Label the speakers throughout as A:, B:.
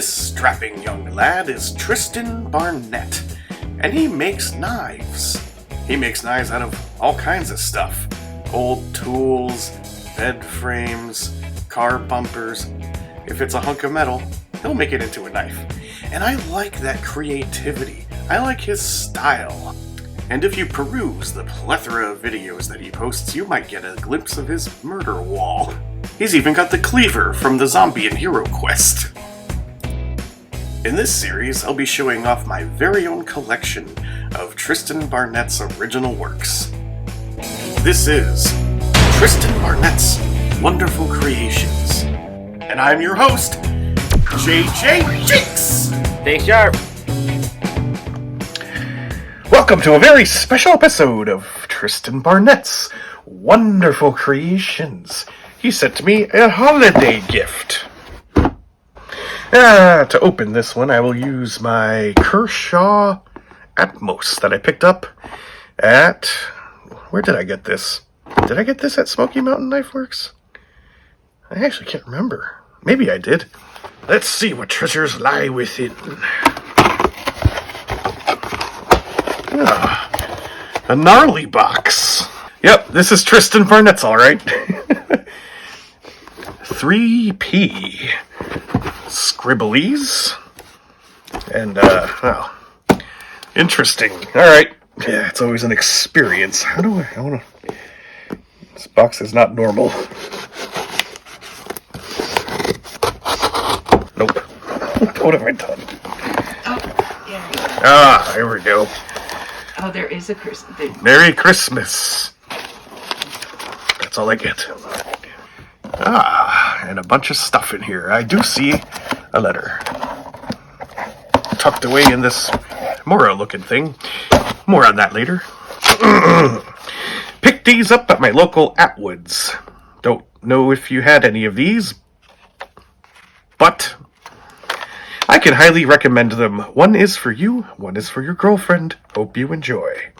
A: This strapping young lad is Tristan Barnett, and he makes knives. He makes knives out of all kinds of stuff. Old tools, bed frames, car bumpers. If it's a hunk of metal, he'll make it into a knife. And I like that creativity. I like his style. And if you peruse the plethora of videos that he posts, you might get a glimpse of his murder wall. He's even got the cleaver from the Zombie and Hero Quest. In this series, I'll be showing off my very own collection of Tristan Barnett's original works. This is Tristan Barnett's Wonderful Creations. And I'm your host, JJ Jinx!
B: Stay sharp!
A: Welcome to a very special episode of Tristan Barnett's Wonderful Creations. He sent me a holiday gift. To open this one, I will use my Kershaw Atmos that I picked up at... Where did I get this? Did I get this at Smoky Mountain Knife Works? I actually can't remember. Maybe I did. Let's see what treasures lie within. A gnarly box. Yep, this is Tristan Barnett's, alright. 3P. Scribblies. And, well, interesting. Alright. Yeah, it's always an experience. How do I wanna... This box is not normal. Nope. What have I done?
C: Oh, yeah.
A: There we go.
C: Oh, there is a Christmas.
A: Merry Christmas. That's all I get. And a bunch of stuff in here. I do see a letter. Tucked away in this Mora-looking thing. More on that later. Picked these up at my local Atwoods. Don't know if you had any of these, but I can highly recommend them. One is for you, one is for your girlfriend. Hope you enjoy.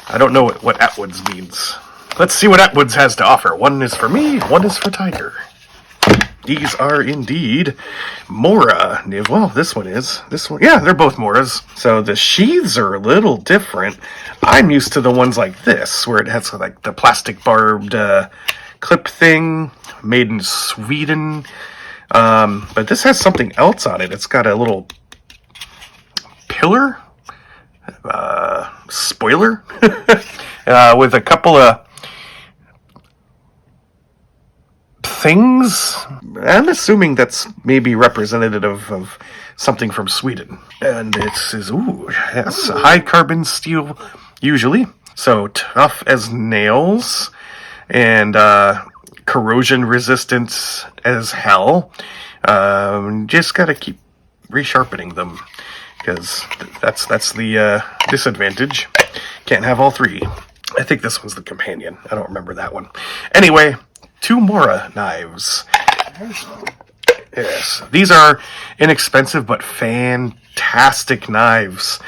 A: I don't know what Atwoods means. Let's see what Atwoods has to offer. One is for me, one is for Tiger. These are indeed Mora. Well, this one is. This one, yeah, they're both Moras. So the sheaths are a little different. I'm used to the ones like this, where it has like the plastic barbed clip thing, made in Sweden. But this has something else on it. It's got a little pillar, spoiler, with a couple of things. I'm assuming that's maybe representative of something from Sweden. And it says, ooh, yes, high carbon steel, usually. So tough as nails, and corrosion resistant as hell. Just gotta keep resharpening them, because that's the disadvantage. Can't have all three. I think this one's the companion. I don't remember that one. Anyway, 2 Mora knives. Yes, these are inexpensive but fantastic knives,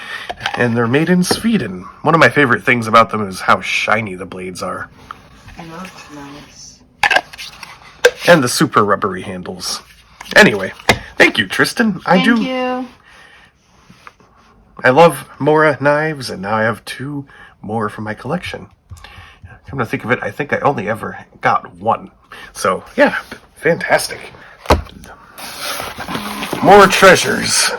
A: and they're made in Sweden. One of my favorite things about them is how shiny the blades are.
C: I know, it's nice.
A: And the super rubbery handles. Anyway, thank you, Tristan.
C: Thank you.
A: I love Mora knives, and now I have 2 more from my collection. Come to think of it, I think I only ever got 1. So, yeah, fantastic. More treasures.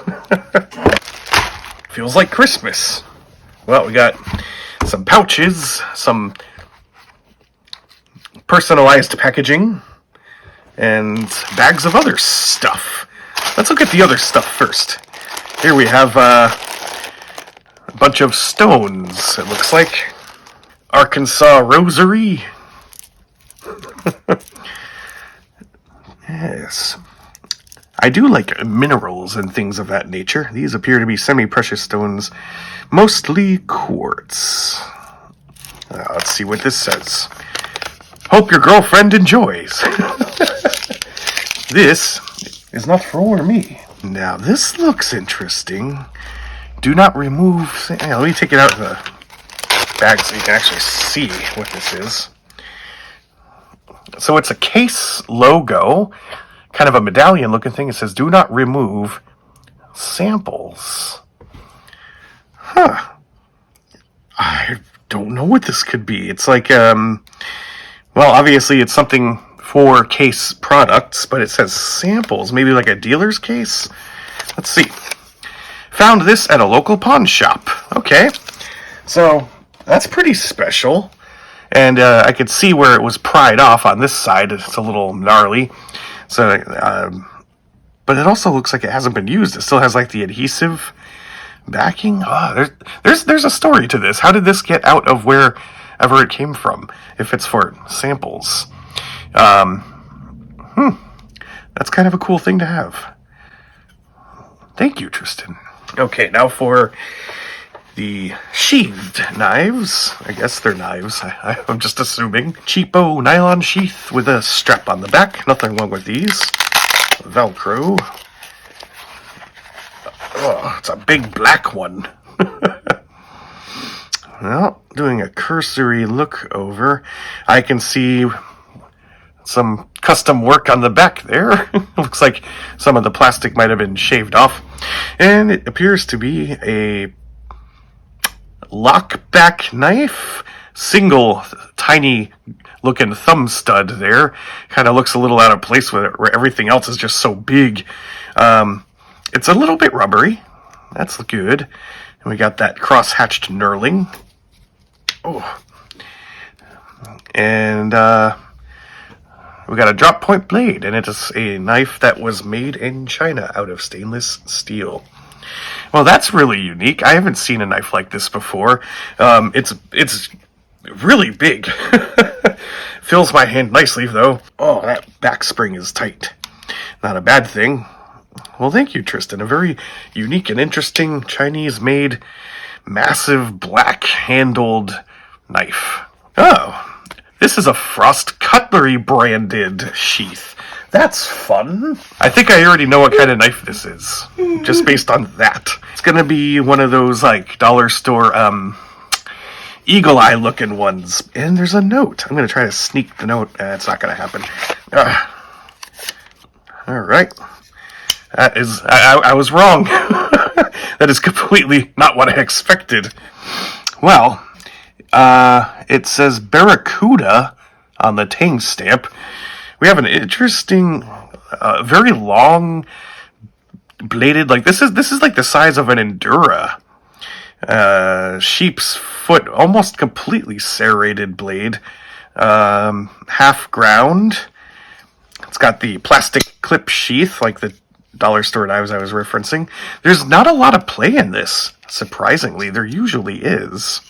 A: Feels like Christmas. Well, we got some pouches, some personalized packaging, and bags of other stuff. Let's look at the other stuff first. Here we have a bunch of stones, it looks like. Arkansas rosary. Yes. I do like minerals and things of that nature. These appear to be semi-precious stones, mostly quartz. Let's see what this says. Hope your girlfriend enjoys. This is not for me. Now, this looks interesting. Do not remove... let me take it out of the bag so you can actually see what this is. So it's a case logo kind of a medallion looking thing. It says, "Do not remove samples." Huh. I don't know what this could be. It's like, well, obviously it's something for case products, but it says samples. Maybe like a dealer's case? Let's see. Found this at a local pawn shop. Okay. So, that's pretty special. And I could see where it was pried off on this side. It's a little gnarly. So, but it also looks like it hasn't been used. It still has like the adhesive backing. Oh, there's a story to this. How did this get out of wherever it came from? If it's for samples, that's kind of a cool thing to have. Thank you, Tristan. Okay, now for the sheathed knives. I guess they're knives. I'm just assuming. Cheapo nylon sheath with a strap on the back. Nothing wrong with these. Velcro. Oh, it's a big black one. Well, doing a cursory look over, I can see some custom work on the back there. Looks like some of the plastic might have been shaved off. And it appears to be a lockback knife. Single tiny looking thumb stud there. Kind of looks a little out of place with it, where everything else is just so big. It's a little bit rubbery. That's good. And we got that cross-hatched knurling. Oh. And we got a drop point blade, and it is a knife that was made in China out of stainless steel. Well, that's really unique. I haven't seen a knife like this before. It's really big. Fills my hand nicely, though. Oh, that back spring is tight. Not a bad thing. Well, thank you, Tristan. A very unique and interesting Chinese-made, massive black-handled knife. Oh, this is a Frost Cutlery branded sheath. That's fun. I think I already know what kind of knife this is, just based on that. It's gonna be one of those, like, dollar store, eagle eye looking ones. And there's a note. I'm gonna try to sneak the note. It's not gonna happen. All right. That is, I was wrong. That is completely not what I expected. Well, it says Barracuda on the Tang stamp. We have an interesting, very long bladed, like this is like the size of an Endura. Sheep's foot, almost completely serrated blade. Half ground. It's got the plastic clip sheath, like the dollar store knives I was referencing. There's not a lot of play in this, surprisingly. There usually is.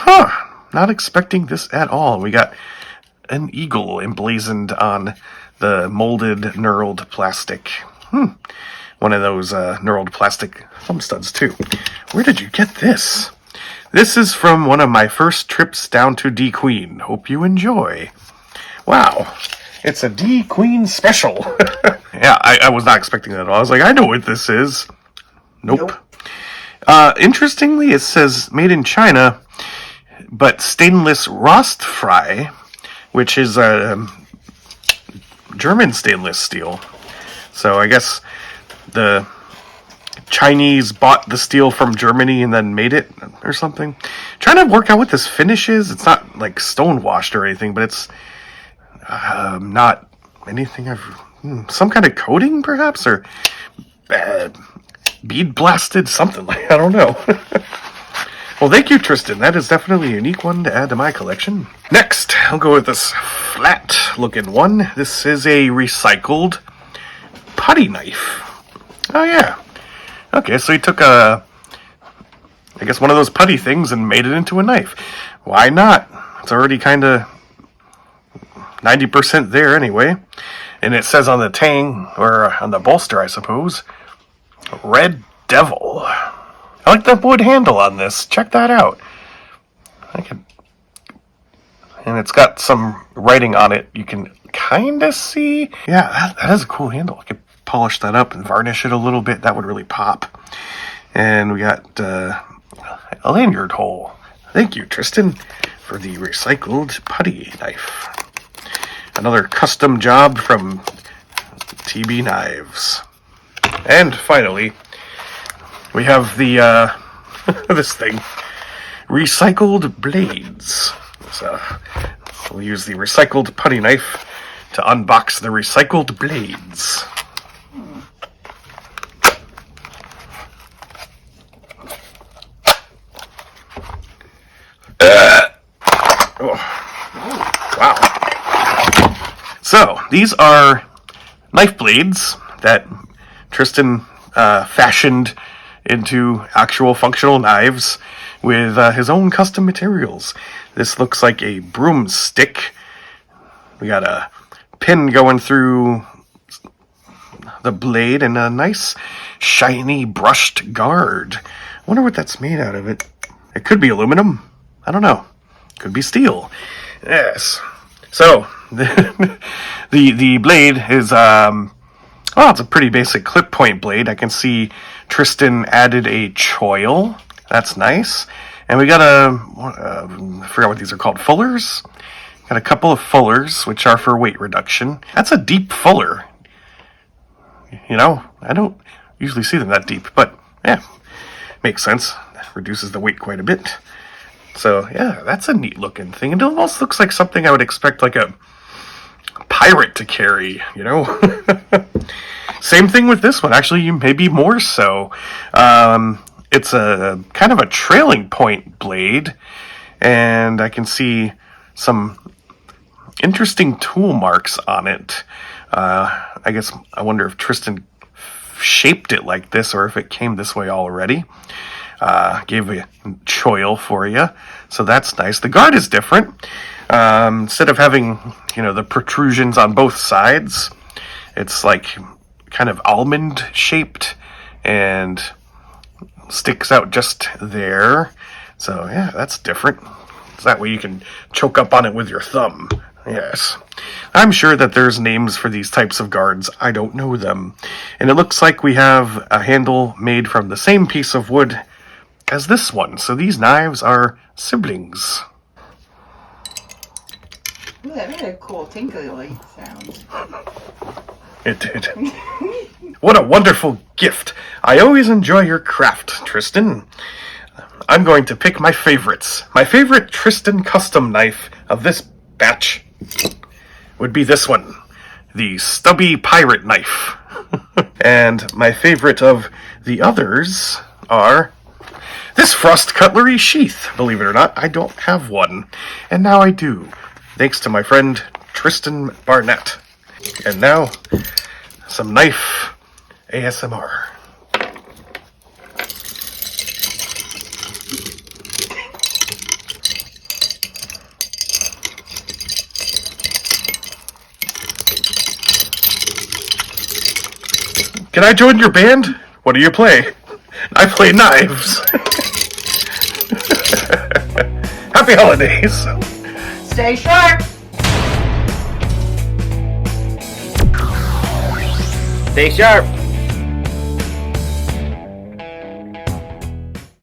A: Not expecting this at all. We got an eagle emblazoned on the molded knurled plastic. One of those knurled plastic thumb studs, too. Where did you get this? This is from one of my first trips down to D Queen. Hope you enjoy. Wow. It's a D Queen special. Yeah, I was not expecting that at all. I was like, I know what this is. Nope. Interestingly, it says made in China, but stainless Rostfrei, which is a German stainless steel. So I guess the Chinese bought the steel from Germany and then made it or something. Trying to work out what this finish is. It's not like stone washed or anything, but it's not anything some kind of coating perhaps, or bead blasted, something like, I don't know. Well, thank you, Tristan. That is definitely a unique one to add to my collection. Next, I'll go with this flat looking one. This is a recycled putty knife. Oh yeah. Okay, so he took I guess one of those putty things and made it into a knife. Why not? It's already kind of 90% there anyway. And it says on the tang, or on the bolster, I suppose, Red Devil. I like the wood handle on this. Check that out. And it's got some writing on it you can kind of see. Yeah, that is a cool handle. I could polish that up and varnish it a little bit. That would really pop. And we got a lanyard hole. Thank you, Tristan, for the recycled putty knife. Another custom job from TB knives. And finally, we have the, this thing, recycled blades. So we'll use the recycled putty knife to unbox the recycled blades. Wow. So, these are knife blades that Tristan fashioned into actual functional knives with his own custom materials. This looks like a broomstick. We got a pin going through the blade and a nice shiny brushed guard. I wonder what that's made out of it. It could be aluminum. I don't know. Could be steel. Yes. So, the blade is, it's a pretty basic clip point blade. I can see Tristan added a choil. That's nice. And we got I forgot what these are called, fullers? Got a couple of fullers, which are for weight reduction. That's a deep fuller. You know, I don't usually see them that deep, but yeah, makes sense. Reduces the weight quite a bit. So, yeah, that's a neat looking thing. It almost looks like something I would expect like a pirate to carry, you know? Same thing with this one, actually, maybe more so. It's a kind of a trailing point blade, and I can see some interesting tool marks on it. I wonder if Tristan shaped it like this or if it came this way already. Gave a choil for you, so that's nice. The guard is different. Instead of having, the protrusions on both sides, it's like kind of almond shaped and sticks out just there. So yeah, that's different. So that way you can choke up on it with your thumb. Yes. I'm sure that there's names for these types of guards. I don't know them. And it looks like we have a handle made from the same piece of wood as this one. So these knives are siblings.
C: Ooh, that made a cool tinkly sound.
A: It did. What a wonderful gift. I always enjoy your craft, Tristan. I'm going to pick my favorites. My favorite Tristan custom knife of this batch would be this one, the stubby pirate knife. And my favorite of the others are this frost cutlery sheath. Believe it or not, I don't have one. And now I do, thanks to my friend Tristan Barnett. And now, some knife ASMR. Can I join your band? What do you play? I play knives. Happy holidays.
C: Stay sharp.
B: Stay sharp.